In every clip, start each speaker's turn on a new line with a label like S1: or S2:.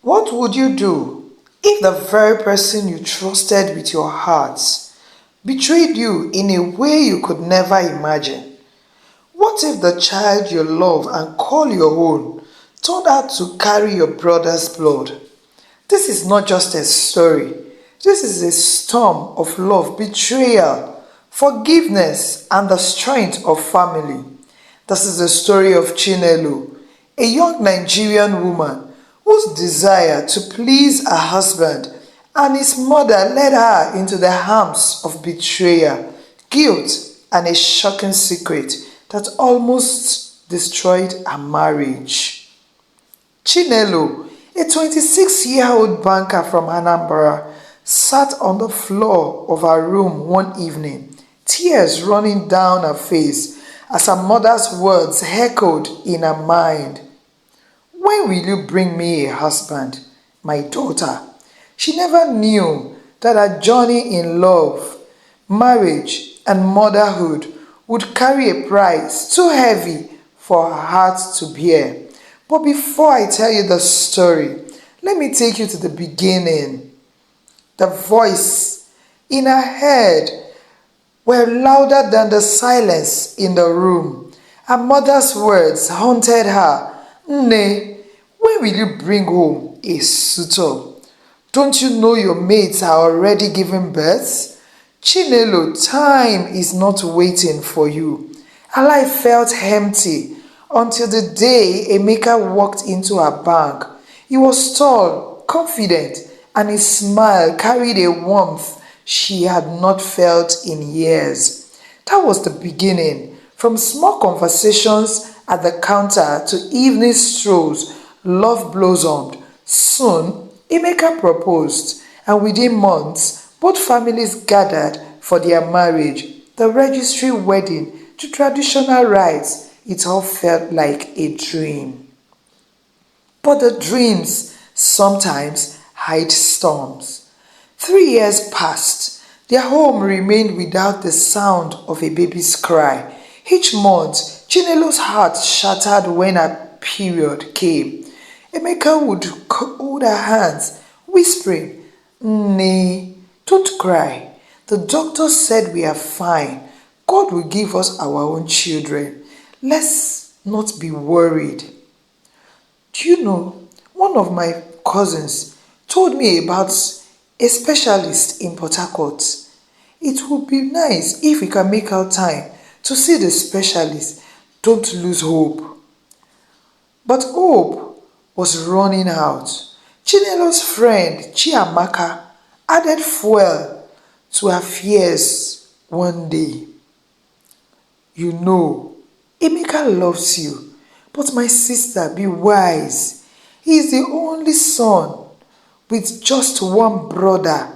S1: What would you do if the very person you trusted with your heart betrayed you in a way you could never imagine? What if the child you love and call your own turned out to carry your brother's blood? This is not just a story. This is a storm of love, betrayal, forgiveness, and the strength of family. This is the story of Chinelo, a young Nigerian woman whose desire to please her husband and his mother led her into the arms of betrayal, guilt, and a shocking secret that almost destroyed her marriage. Chinelo, a 26-year-old banker from Anambra, sat on the floor of her room one evening, tears running down her face as her mother's words echoed in her mind. "When will you bring me a husband, my daughter?" She never knew that her journey in love, marriage, and motherhood would carry a price too heavy for her heart to bear. But before I tell you the story, let me take you to the beginning. The voice in her head were louder than the silence in the room. Her mother's words haunted her. "Nne, when will you bring home a suitor? Don't you know your mates are already giving birth? Chinelo, time is not waiting for you." Her life felt empty until the day Emeka walked into her bank. He was tall, confident, and his smile carried a warmth she had not felt in years. That was the beginning. From small conversations at the counter to evening strolls, love blossomed. Soon, Emeka proposed, and within months, both families gathered for their marriage. The registry wedding, to traditional rites, it all felt like a dream. But the dreams sometimes hide storms. 3 years passed. Their home remained without the sound of a baby's cry. Each month, Chinelo's heart shattered when her period came. Emeka would hold her hands, whispering, "Nne, don't cry. The doctor said we are fine. God will give us our own children. Let's not be worried." Do you know, one of my cousins told me about a specialist in Port Harcourt. It would be nice if we can make out time to see the specialist. Don't lose hope. But hope was running out. Chinelo's friend Chiamaka added fuel to her fears one day. "You know, Emeka loves you, but my sister, be wise. He is the only son with just one brother.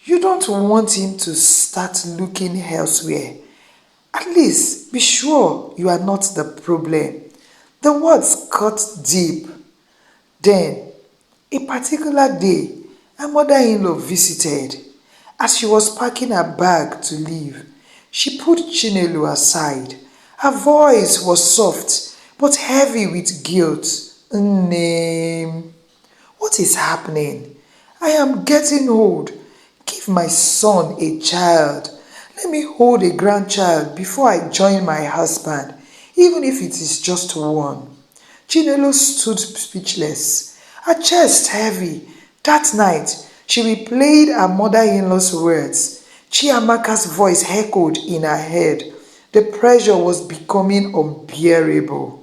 S1: You don't want him to start looking elsewhere. At least be sure you are not the problem." The words cut deep. Then, a particular day, her mother-in-law visited. As she was packing her bag to leave, she put Chinelo aside. Her voice was soft, but heavy with guilt. "Name, what is happening? I am getting old. Give my son a child. Let me hold a grandchild before I join my husband, even if it is just one." Chinelo stood speechless, her chest heavy. That night, she replayed her mother-in-law's words. Chiamaka's voice echoed in her head. The pressure was becoming unbearable.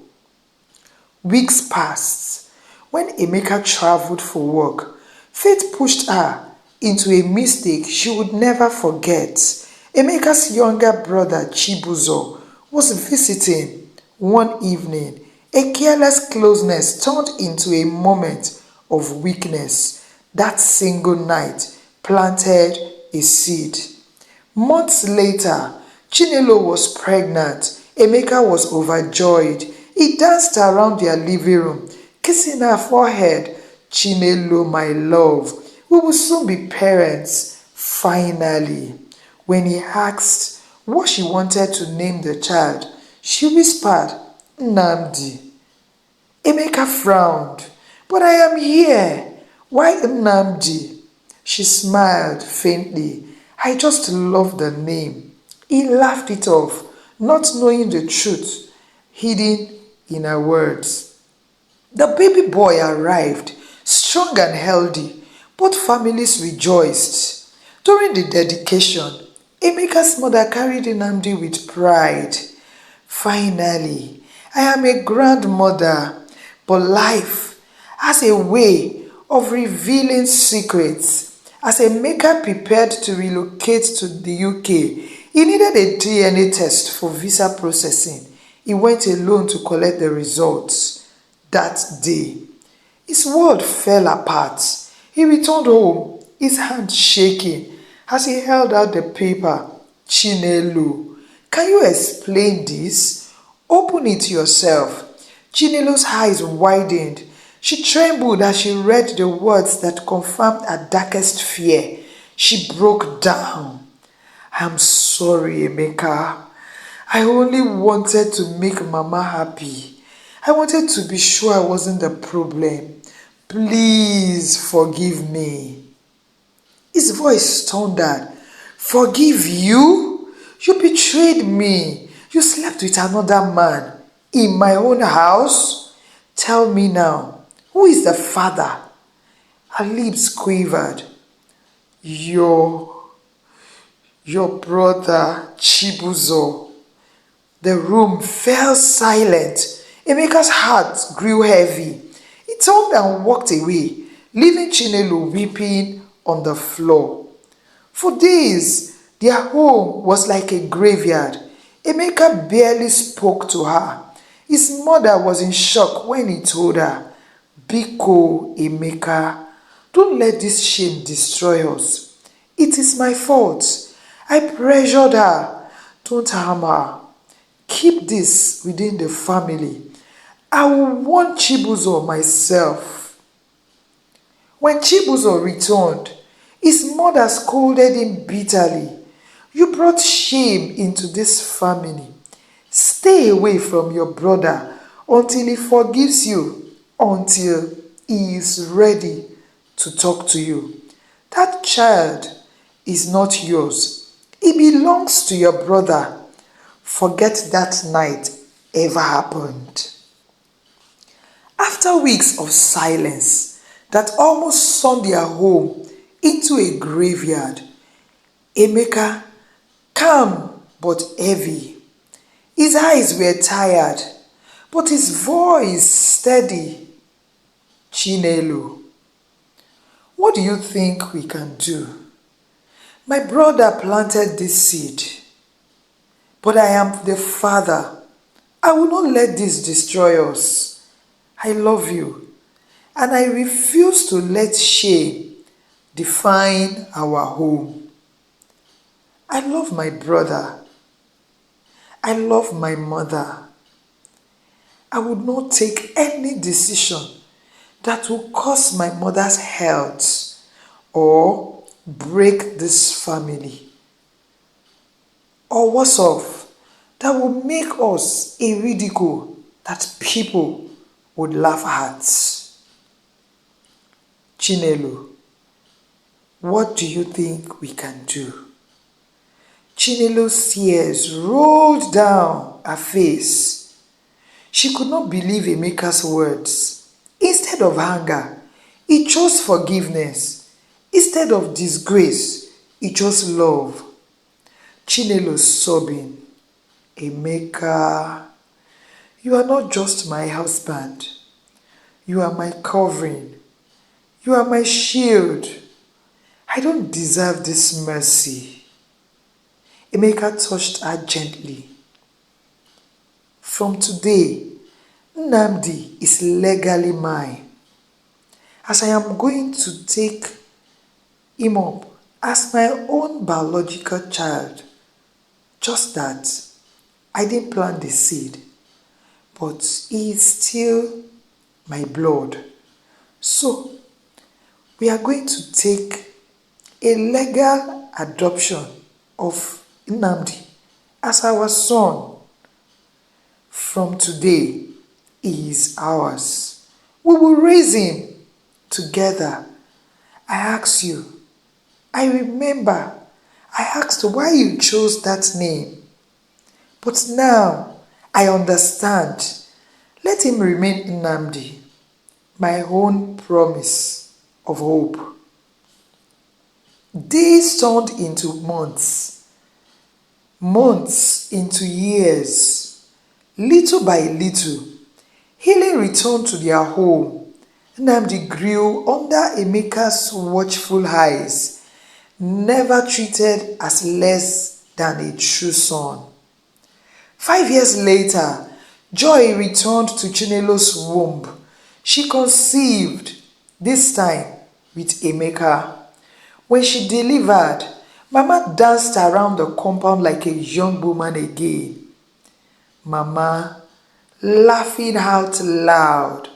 S1: Weeks passed. When Emeka traveled for work, fate pushed her into a mistake she would never forget. Emeka's younger brother Chibuzo was visiting one evening. A careless closeness turned into a moment of weakness. That single night planted a seed. Months later, Chinelo was pregnant. Emeka was overjoyed. He danced around their living room, kissing her forehead. "Chinelo, my love, we will soon be parents, finally." When he asked what she wanted to name the child, she whispered, "Nnamdi." Emeka frowned, But I am here. Why Nnamdi? She smiled faintly. I just love the name. He laughed it off, not knowing the truth hidden in her words. The baby boy arrived, strong and healthy. Both families rejoiced. During the dedication, Emeka's mother carried Nnamdi with pride. Finally, I am a grandmother, but life has a way of revealing secrets. As Emeka prepared to relocate to the UK, he needed a DNA test for visa processing. He went alone to collect the results. That day, his world fell apart. He returned home, his hand shaking as he held out the paper. Chinelo, can you explain this? Open it yourself. Chinelo's eyes widened. She trembled as she read the words that confirmed her darkest fear. She broke down. I'm sorry, Emeka. I only wanted to make Mama happy. I wanted to be sure I wasn't the problem. Please forgive me. His voice thundered. Forgive you? You betrayed me. You slept with another man in my own house? Tell me now, who is the father? Her lips quivered. Your brother Chibuzo. The room fell silent. Emeka's heart grew heavy. He turned and walked away, leaving Chinelo weeping on the floor. For days, their home was like a graveyard. Emeka barely spoke to her. His mother was in shock when he told her, Biko, Emeka, don't let this shame destroy us. It is my fault. I pressured her. Don't harm her. Keep this within the family. I will warn Chibuzo myself. When Chibuzo returned, his mother scolded him bitterly. You brought shame into this family. Stay away from your brother until he forgives you, until he is ready to talk to you. That child is not yours. It belongs to your brother. Forget that night ever happened. After weeks of silence that almost turned their home into a graveyard, Emeka, calm but heavy. His eyes were tired, but his voice steady. Chinelo, what do you think we can do? My brother planted this seed, but I am the father. I will not let this destroy us. I love you, and I refuse to let shame define our home. I love my brother. I love my mother. I would not take any decision that will cause my mother's health or break this family. Or worse off, that will make us a ridicule that people would laugh at. Chinelo, what do you think we can do? Chinelo's tears rolled down her face. She could not believe Emeka's words. Instead of anger, he chose forgiveness. Instead of disgrace, he chose love. Chinelo sobbing, Emeka, you are not just my husband. You are my covering. You are my shield. I don't deserve this mercy. Emeka touched her gently. From today, Nnamdi is legally mine. As I am going to take him up as my own biological child. Just that I didn't plant the seed, but he is still my blood. So, we are going to take a legal adoption of Nnamdi as our son. From today, he is ours. We will raise him together. I asked you. I remember. I asked why you chose that name. But now I understand. Let him remain Nnamdi, my own promise of hope. Days turned into months, months into years. Little by little, healing returned to their home. Nnamdi grew under Emeka's watchful eyes, never treated as less than a true son. 5 years later, Joy returned to Chinelo's womb. She conceived, this time with Emeka. When she delivered, Mama danced around the compound like a young woman again. Mama, laughing out loud,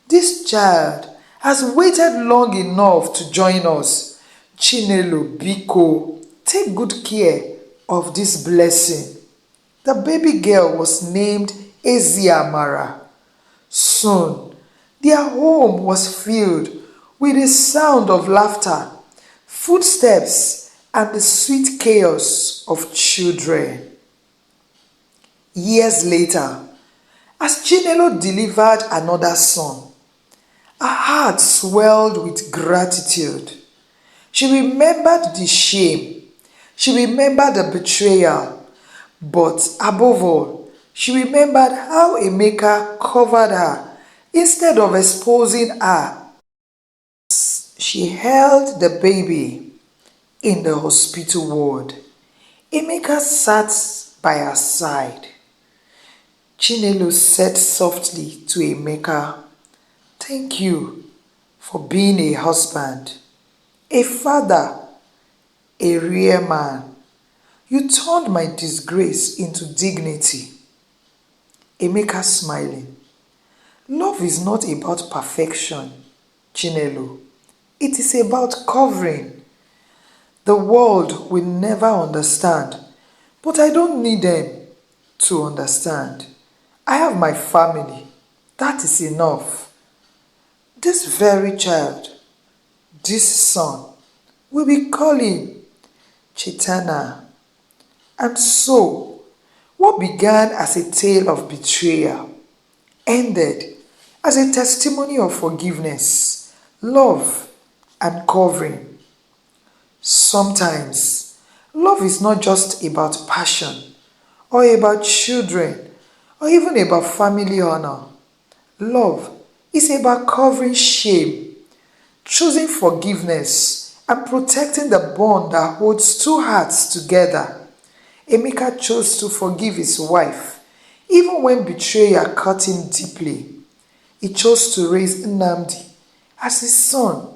S1: this child has waited long enough to join us. Chinelo, Biko, take good care of this blessing. The baby girl was named Eziamara. Soon, their home was filled with the sound of laughter, footsteps, and the sweet chaos of children. Years later, as Chinelo delivered another son, her heart swelled with gratitude. She remembered the shame. She remembered the betrayal. But above all, she remembered how Emeka covered her instead of exposing her. She held the baby in the hospital ward. Emeka sat by her side. Chinelo said softly to Emeka, "Thank you for being a husband, a father, a real man. You turned my disgrace into dignity." Emeka smiling. Love is not about perfection, Chinelo. It is about covering. The world will never understand, but I don't need them to understand. I have my family. That is enough. This very child, this son, will be calling Chaitanya. And so, what began as a tale of betrayal ended as a testimony of forgiveness, love, and covering. Sometimes, love is not just about passion, or about children, or even about family honor. Love is about covering shame, choosing forgiveness, and protecting the bond that holds two hearts together. Emeka chose to forgive his wife, even when betrayal cut him deeply. He chose to raise Nnamdi as his son,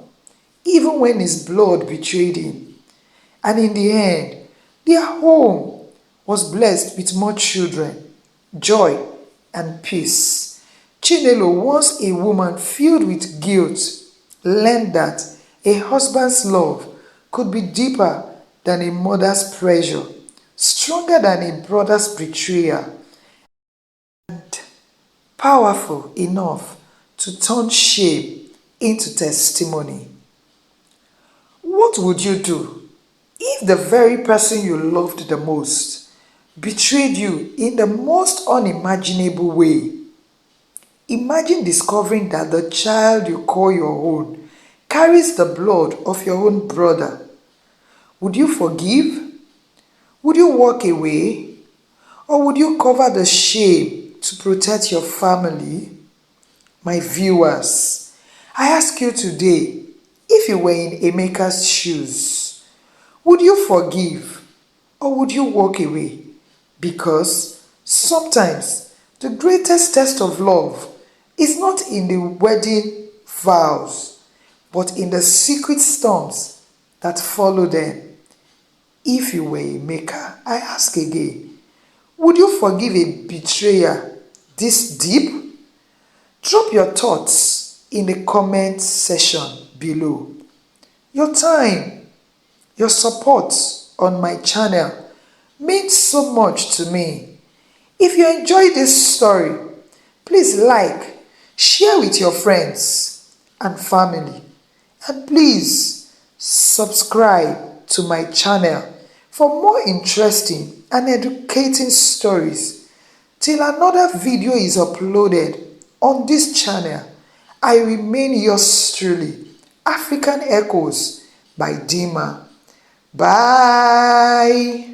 S1: even when his blood betrayed him. And in the end, their home was blessed with more children, joy, and peace. Chinelo, once a woman filled with guilt, learned that a husband's love could be deeper than a mother's pressure, stronger than a brother's betrayal, and powerful enough to turn shame into testimony. What would you do if the very person you loved the most betrayed you in the most unimaginable way? Imagine discovering that the child you call your own carries the blood of your own brother. Would you forgive? Would you walk away? Or would you cover the shame to protect your family? My viewers, I ask you today, if you were in Emeka's shoes, would you forgive or would you walk away? Because sometimes the greatest test of love is not in the wedding vows, but in the secret storms that follow them. If you were Emeka, I ask again, would you forgive a betrayer this deep? Drop your thoughts in the comment section below. Your time, your support on my channel means so much to me. If you enjoyed this story, please like, share with your friends, and family. And please subscribe to my channel for more interesting and educating stories. Till another video is uploaded on this channel, I remain yours truly, African Echoes by Dima. Bye.